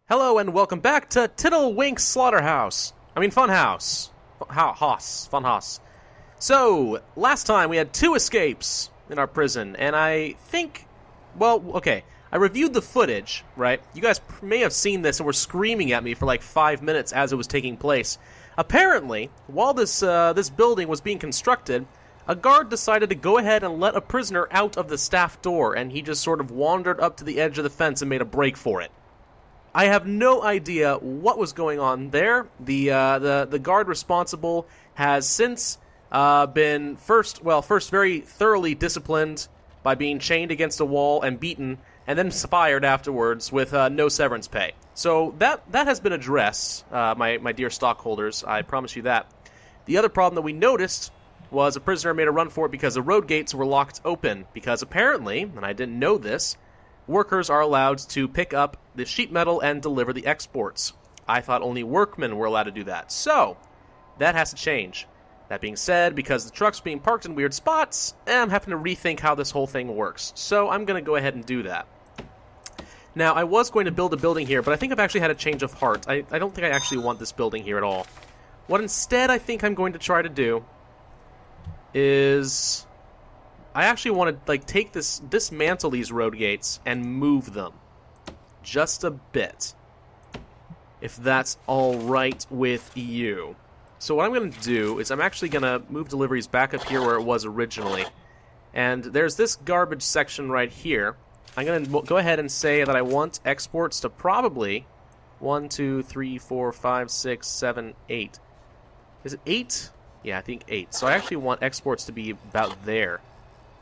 Hello and welcome back to Tiddlewink Slaughterhouse. Funhouse. Funhouse. So, last time we had 2 escapes in our prison, and I think, I reviewed the footage, right? You guys may have seen this and were screaming at me for like 5 minutes as it was taking place. Apparently, while this building was being constructed, a guard decided to go ahead and let a prisoner out of the staff door, and he just sort of wandered up to the edge of the fence and made a break for it. I have no idea what was going on there. The guard responsible has since been first very thoroughly disciplined by being chained against a wall and beaten, and then fired afterwards with no severance pay. So that has been addressed, my dear stockholders. I promise you that. The other problem that we noticed was a prisoner made a run for it because the road gates were locked open. Because apparently, and I didn't know this, workers are allowed to pick up the sheet metal and deliver the exports. I thought only workmen were allowed to do that. So, that has to change. That being said, because the truck's being parked in weird spots, I'm having to rethink how this whole thing works. So, I'm going to go ahead and do that. Now, I was going to build a building here, but I think I've actually had a change of heart. I don't think I actually want this building here at all. What instead I think I'm going to try to do is I actually want to take dismantle these road gates and move them just a bit, if that's all right with you. So what I'm going to do is I'm actually going to move deliveries back up here where it was originally, and there's this garbage section right here. I'm going to go ahead and say that I want exports to probably 1, 2, 3, 4, 5, 6, 7, 8. Is it 8? Yeah, I think 8. So I actually want exports to be about there.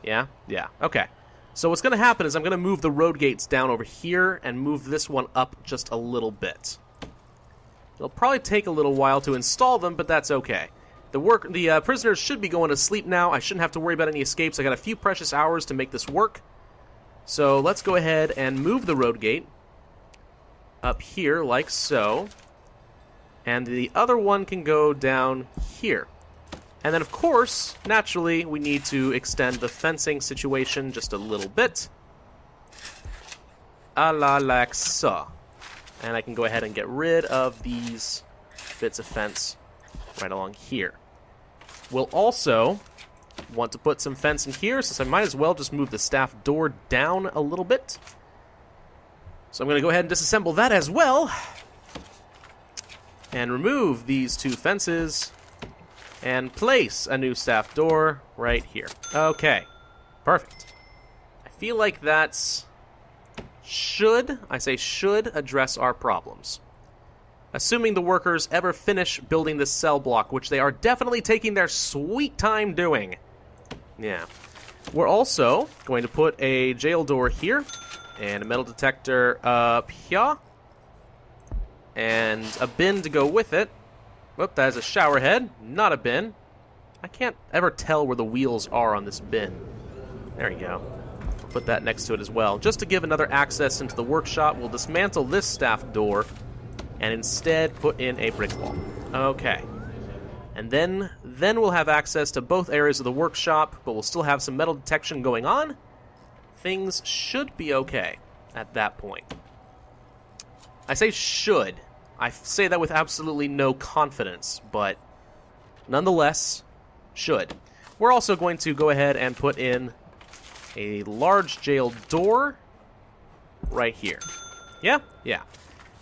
Yeah? Yeah. Okay. So what's going to happen is I'm going to move the road gates down over here and move this one up just a little bit. It'll probably take a little while to install them, but that's okay. The prisoners should be going to sleep now. I shouldn't have to worry about any escapes. I got a few precious hours to make this work. So let's go ahead and move the road gate up here like so. And the other one can go down here. And then, of course, naturally, we need to extend the fencing situation just a little bit. A la like so. And I can go ahead and get rid of these bits of fence right along here. We'll also want to put some fence in here, since I might as well just move the staff door down a little bit. So I'm going to go ahead and disassemble that as well. And remove these 2 fences. And place a new staff door right here. Okay. Perfect. I feel like that's should address our problems. Assuming the workers ever finish building this cell block, which they are definitely taking their sweet time doing. Yeah. We're also going to put a jail door here, and a metal detector up here, and a bin to go with it. Whoop, that is a shower head, not a bin. I can't ever tell where the wheels are on this bin. There you go. I'll put that next to it as well. Just to give another access into the workshop, we'll dismantle this staff door and instead put in a brick wall. Okay. And then we'll have access to both areas of the workshop, but we'll still have some metal detection going on. Things should be okay at that point. I say should. I say that with absolutely no confidence, but nonetheless, should. We're also going to go ahead and put in a large jail door right here. Yeah? Yeah.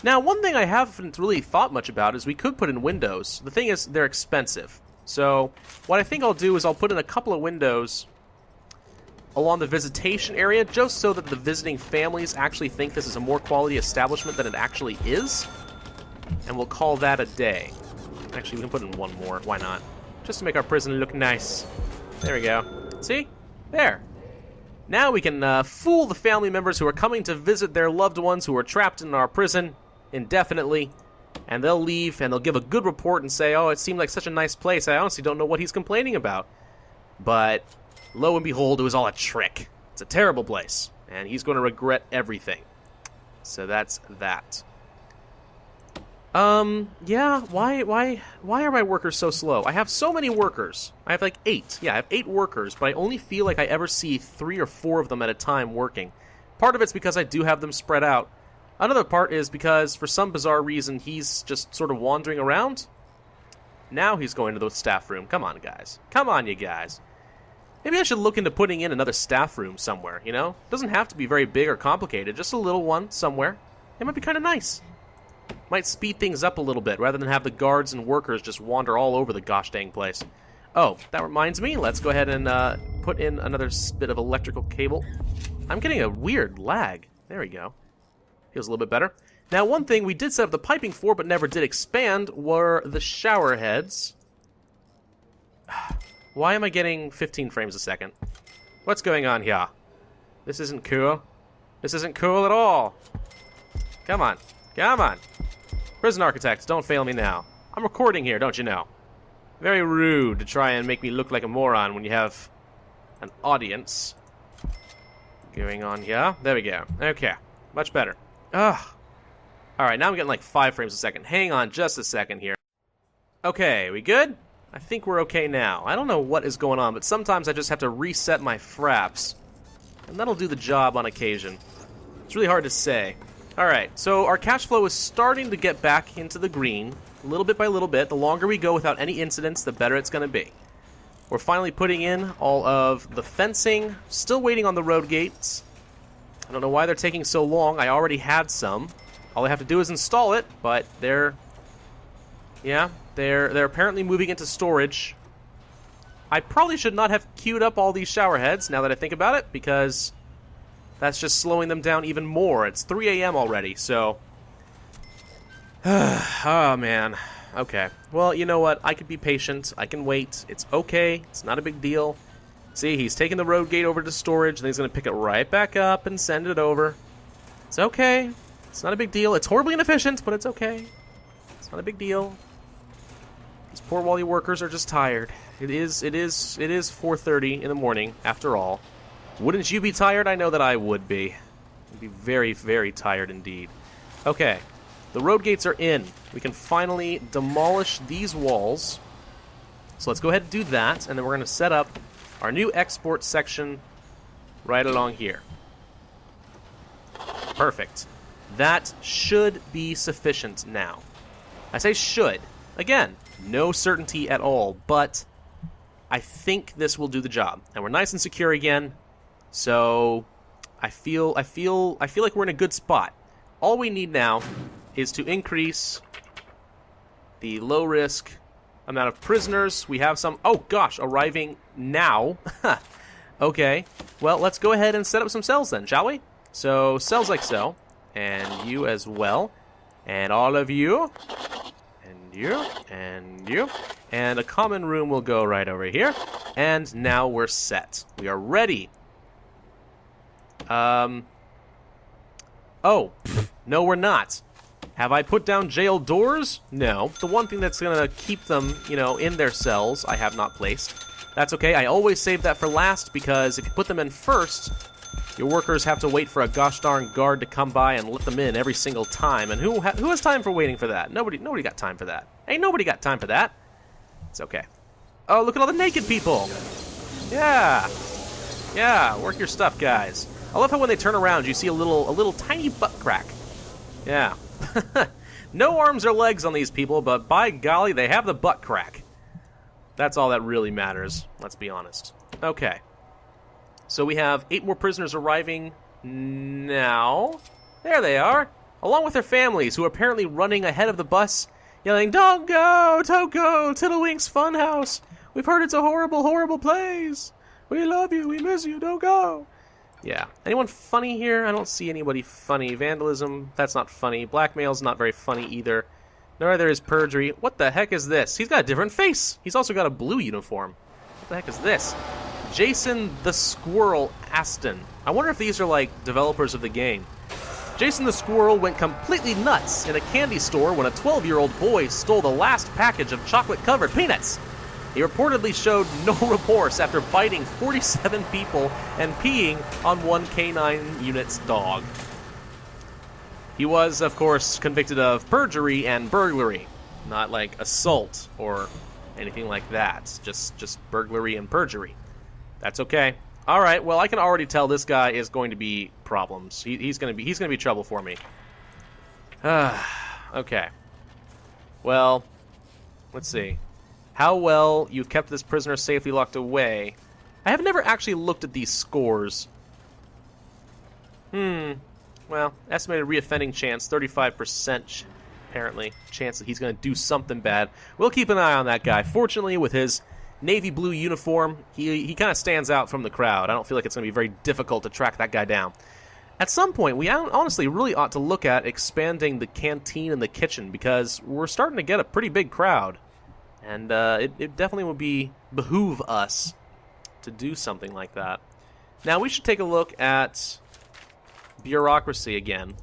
Now, one thing I haven't really thought much about is we could put in windows. The thing is, they're expensive. So, what I think I'll do is I'll put in a couple of windows along the visitation area, just so that the visiting families actually think this is a more quality establishment than it actually is. And we'll call that a day. Actually, we can put in one more. Why not? Just to make our prison look nice. There we go. See? There. Now we can fool the family members who are coming to visit their loved ones who are trapped in our prison indefinitely. And they'll leave, and they'll give a good report and say, oh, it seemed like such a nice place. I honestly don't know what he's complaining about. But, lo and behold, it was all a trick. It's a terrible place. And he's going to regret everything. So that's that. Yeah, why are my workers so slow? I have so many workers. I have like 8. Yeah, I have 8 workers, but I only feel like I ever see 3 or 4 of them at a time working. Part of it's because I do have them spread out Another part is because, for some bizarre reason, he's just sort of wandering around. Now he's going to the staff room. Come on, guys. Come on, you guys. Maybe I should look into putting in another staff room somewhere, you know? Doesn't have to be very big or complicated, just a little one somewhere. It might be kind of nice. Might speed things up a little bit, rather than have the guards and workers just wander all over the gosh dang place. Oh, that reminds me, let's go ahead and put in another bit of electrical cable. I'm getting a weird lag. There we go. Feels a little bit better. Now, one thing we did set up the piping for, but never did expand, were the shower heads. Why am I getting 15 frames a second? What's going on here? This isn't cool. This isn't cool at all. Come on. Come on. Prison architects, don't fail me now. I'm recording here, don't you know? Very rude to try and make me look like a moron when you have an audience. Going on here. There we go. Okay. Much better. Ugh. Alright, now I'm getting like 5 frames a second. Hang on just a second here. Okay, we good? I think we're okay now. I don't know what is going on, but sometimes I just have to reset my fraps. And that'll do the job on occasion. It's really hard to say. Alright, so our cash flow is starting to get back into the green, little bit by little bit. The longer we go without any incidents, the better it's going to be. We're finally putting in all of the fencing, still waiting on the road gates. I don't know why they're taking so long. I already had some. All I have to do is install it, but they're apparently moving into storage. I probably should not have queued up all these shower heads, now that I think about it, because that's just slowing them down even more. It's 3 a.m. already, so... oh, man. Okay. Well, you know what? I could be patient. I can wait. It's okay. It's not a big deal. See, he's taking the road gate over to storage, and he's going to pick it right back up and send it over. It's okay. It's not a big deal. It's horribly inefficient, but it's okay. It's not a big deal. These poor Wally workers are just tired. It is 4:30 in the morning, after all. Wouldn't you be tired? I know that I would be. I'd be very, very tired indeed. Okay. The road gates are in. We can finally demolish these walls. So let's go ahead and do that, and then we're going to set up our new export section right along here. Perfect. That should be sufficient now. I say should. Again, no certainty at all, but I think this will do the job. And we're nice and secure again, so I feel like we're in a good spot. All we need now is to increase the low-risk amount of prisoners. We have some, oh gosh, arriving now. Okay, well, let's go ahead and set up some cells then, shall we? So, cells like so, and you as well, and all of you, and you, and you, and a common room will go right over here, and now we're set. We are ready. Oh, no we're not. Have I put down jail doors? No. The one thing that's going to keep them, you know, in their cells, I have not placed. That's okay. I always save that for last, because if you put them in first, your workers have to wait for a gosh darn guard to come by and let them in every single time. And who has time for waiting for that? Nobody got time for that. Ain't nobody got time for that. It's okay. Oh, look at all the naked people. Yeah. Yeah, work your stuff, guys. I love how when they turn around, you see a little tiny butt crack. Yeah. No arms or legs on these people, but by golly, they have the butt crack. That's all that really matters, let's be honest. Okay. So we have 8 more prisoners arriving now. There they are, along with their families, who are apparently running ahead of the bus, yelling, "Don't go, Toko, Tiddlewink's Funhouse. We've heard it's a horrible, horrible place. We love you, we miss you, don't go." Yeah. Anyone funny here? I don't see anybody funny. Vandalism, that's not funny. Blackmail's not very funny either. Neither is perjury. What the heck is this? He's got a different face. He's also got a blue uniform. What the heck is this? Jason the Squirrel Aston. I wonder if these are like developers of the game. Jason the Squirrel went completely nuts in a candy store when a 12-year-old boy stole the last package of chocolate-covered peanuts. He reportedly showed no remorse after biting 47 people and peeing on one K9 unit's dog. He was, of course, convicted of perjury and burglary, not like assault or anything like that. Just burglary and perjury. That's okay. All right. Well, I can already tell this guy is going to be problems. He's going to be trouble for me. Okay. Well, let's see. How well you've kept this prisoner safely locked away. I have never actually looked at these scores. Well, estimated reoffending chance, 35%, apparently. Chance that he's going to do something bad. We'll keep an eye on that guy. Fortunately, with his navy blue uniform, he kind of stands out from the crowd. I don't feel like it's going to be very difficult to track that guy down. At some point, we honestly really ought to look at expanding the canteen and the kitchen, because we're starting to get a pretty big crowd. And it definitely would behoove us to do something like that. Now, we should take a look at bureaucracy again.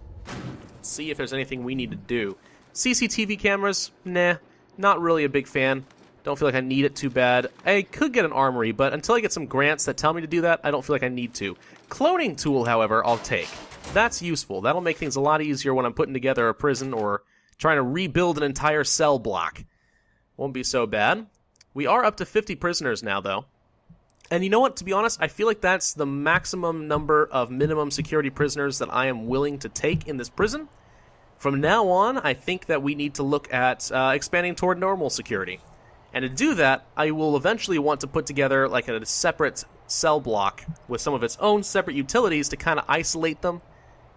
See if there's anything we need to do. CCTV cameras? Nah, not really a big fan. Don't feel like I need it too bad. I could get an armory, but until I get some grants that tell me to do that, I don't feel like I need to. Cloning tool, however, I'll take. That's useful. That'll make things a lot easier when I'm putting together a prison or trying to rebuild an entire cell block. Won't be so bad. We are up to 50 prisoners now, though. And you know what? To be honest, I feel like that's the maximum number of minimum security prisoners that I am willing to take in this prison. From now on, I think that we need to look at expanding toward normal security. And to do that, I will eventually want to put together like a separate cell block with some of its own separate utilities to kind of isolate them,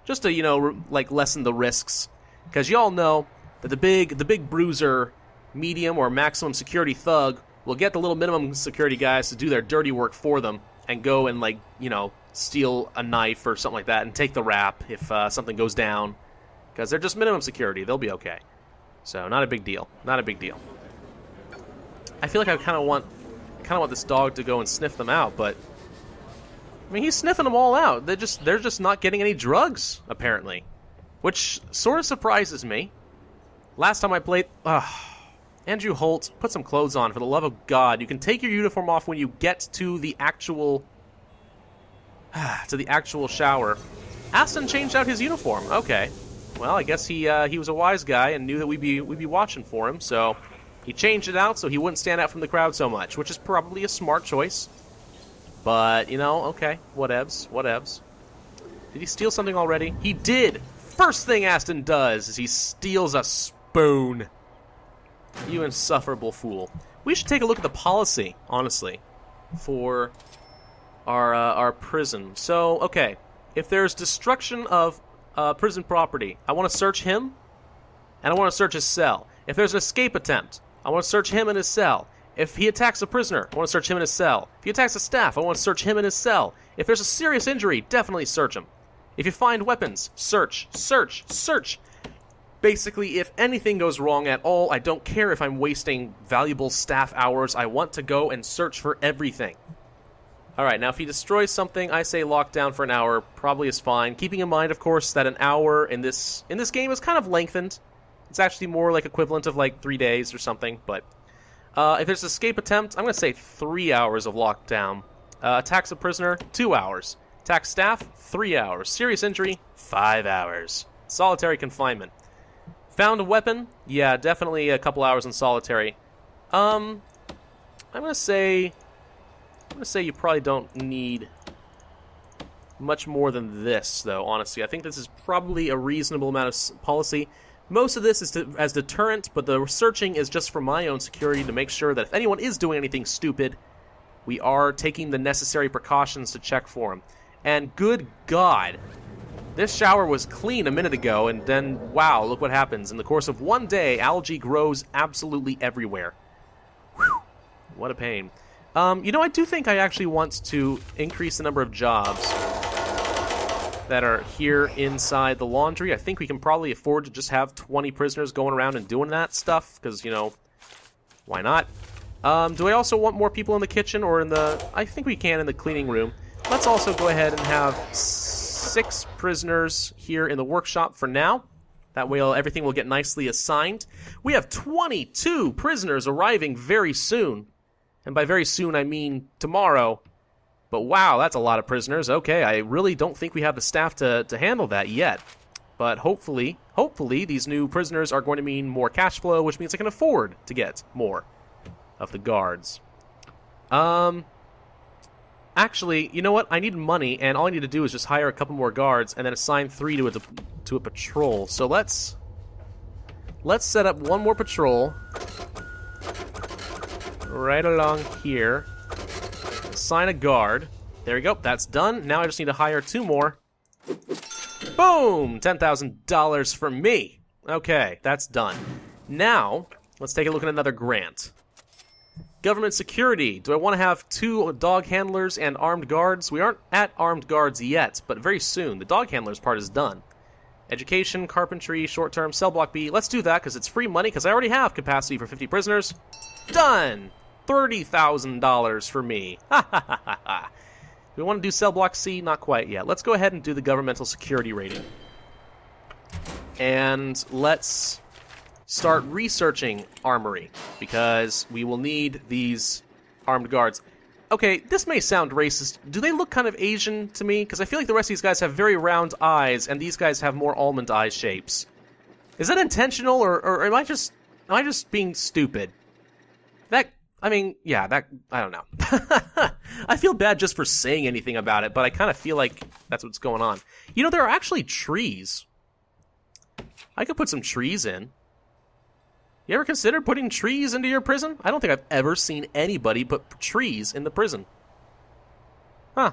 just to, you know, like lessen the risks. Because y'all know that the big bruiser, medium or maximum security thug will get the little minimum security guys to do their dirty work for them and go and, like, you know, steal a knife or something like that and take the rap if something goes down. Because they're just minimum security. They'll be okay. So, not a big deal. Not a big deal. I feel like I kind of want this dog to go and sniff them out, but I mean, he's sniffing them all out. They're just not getting any drugs, apparently, which sort of surprises me. Last time I played, Andrew Holt, put some clothes on, for the love of God. You can take your uniform off when you get to the actual shower. Aston changed out his uniform. Okay, well, I guess he was a wise guy and knew that we'd be watching for him, so he changed it out so he wouldn't stand out from the crowd so much, which is probably a smart choice. But, you know, okay, whatevs. Did he steal something already? He did! First thing Aston does is he steals a spoon. You insufferable fool. We should take a look at the policy, honestly, for our prison. So, okay, if there's destruction of prison property, I want to search him, and I want to search his cell. If there's an escape attempt, I want to search him and his cell. If he attacks a prisoner, I want to search him and his cell. If he attacks a staff, I want to search him and his cell. If there's a serious injury, definitely search him. If you find weapons, search. Basically, if anything goes wrong at all, I don't care if I'm wasting valuable staff hours. I want to go and search for everything. Alright, now if he destroys something, I say lock down for an hour. Probably is fine. Keeping in mind, of course, that an hour in this game is kind of lengthened. It's actually more like equivalent of like 3 days or something, but if there's an escape attempt, I'm going to say 3 hours of lockdown. Attacks a prisoner, 2 hours. Attack staff, 3 hours. Serious injury, 5 hours. Solitary confinement. Found a weapon? Yeah, definitely a couple hours in solitary. I'm gonna say you probably don't need much more than this, though, honestly. I think this is probably a reasonable amount of policy. Most of this is as deterrent, but the searching is just for my own security to make sure that if anyone is doing anything stupid, we are taking the necessary precautions to check for them. And good God, this shower was clean a minute ago, and then, wow, look what happens. In the course of one day, algae grows absolutely everywhere. Whew, what a pain. You know, I do think I actually want to increase the number of jobs that are here inside the laundry. I think we can probably afford to just have 20 prisoners going around and doing that stuff, because, you know, why not? Do I also want more people in the kitchen or in the... I think we can in the cleaning room. Let's also go ahead and have 6 prisoners here in the workshop for now. That way everything will get nicely assigned. We have 22 prisoners arriving very soon. And by very soon, I mean tomorrow. But wow, that's a lot of prisoners. Okay, I really don't think we have the staff to handle that yet. But hopefully, these new prisoners are going to mean more cash flow, which means I can afford to get more of the guards. Actually, you know what? I need money, and all I need to do is just hire a couple more guards and then assign 3 to a patrol. So let's let's set up one more patrol right along here. Assign a guard. There we go. That's done. Now I just need to hire 2 more. Boom! $10,000 for me. Okay, that's done. Now, let's take a look at another grant. Government security. Do I want to have 2 dog handlers and armed guards? We aren't at armed guards yet, but very soon. The dog handlers part is done. Education, carpentry, short-term, cell block B. Let's do that because it's free money because I already have capacity for 50 prisoners. Done! $30,000 for me. Ha ha ha ha ha. Do we want to do cell block C? Not quite yet. Let's go ahead and do the governmental security rating. And let's start researching armory, because we will need these armed guards. Okay, this may sound racist. Do they look kind of Asian to me? Because I feel like the rest of these guys have very round eyes, and these guys have more almond eye shapes. Is that intentional, or am I just being stupid? I don't know. I feel bad just for saying anything about it, but I kind of feel like that's what's going on. You know, there are actually trees. I could put some trees in. You ever consider putting trees into your prison? I don't think I've ever seen anybody put trees in the prison. Huh.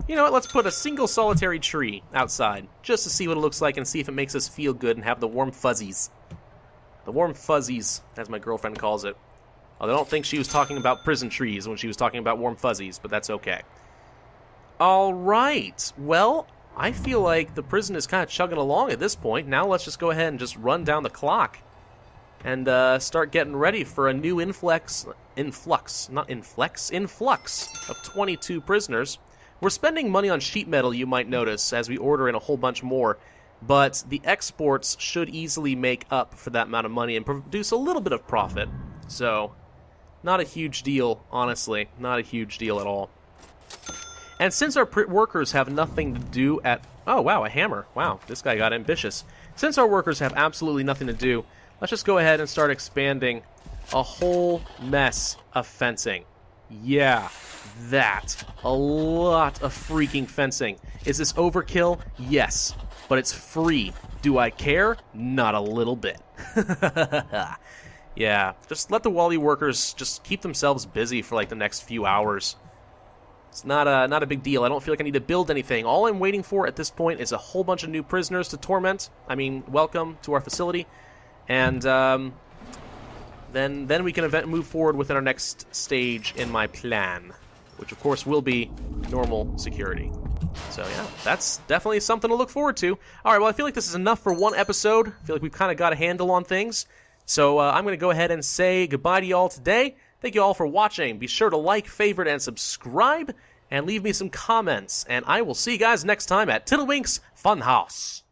You know what, let's put a single solitary tree outside, just to see what it looks like and see if it makes us feel good and have the warm fuzzies. The warm fuzzies, as my girlfriend calls it. Although I don't think she was talking about prison trees when she was talking about warm fuzzies, but that's okay. Alright, well, I feel like the prison is kind of chugging along at this point. Now let's just go ahead and just run down the clock and start getting ready for a new influx of 22 prisoners. We're spending money on sheet metal, you might notice, as we order in a whole bunch more, but the exports should easily make up for that amount of money and produce a little bit of profit. So, not a huge deal, honestly. Not a huge deal at all. And since our workers have nothing to do at... Oh, wow, a hammer. Wow, this guy got ambitious. Since our workers have absolutely nothing to do, let's just go ahead and start expanding a whole mess of fencing. Yeah, that. A lot of freaking fencing. Is this overkill? Yes, but it's free. Do I care? Not a little bit. Yeah, just let the Wally workers just keep themselves busy for like the next few hours. It's not a big deal. I don't feel like I need to build anything. All I'm waiting for at this point is a whole bunch of new prisoners to torment. Welcome to our facility. And then we can move forward within our next stage in my plan, which of course will be normal security. So yeah, that's definitely something to look forward to. Alright, well I feel like this is enough for one episode. I feel like we've kind of got a handle on things. So I'm going to go ahead and say goodbye to you all today. Thank you all for watching. Be sure to like, favorite, and subscribe, and leave me some comments. And I will see you guys next time at Tiddlewinks Funhouse.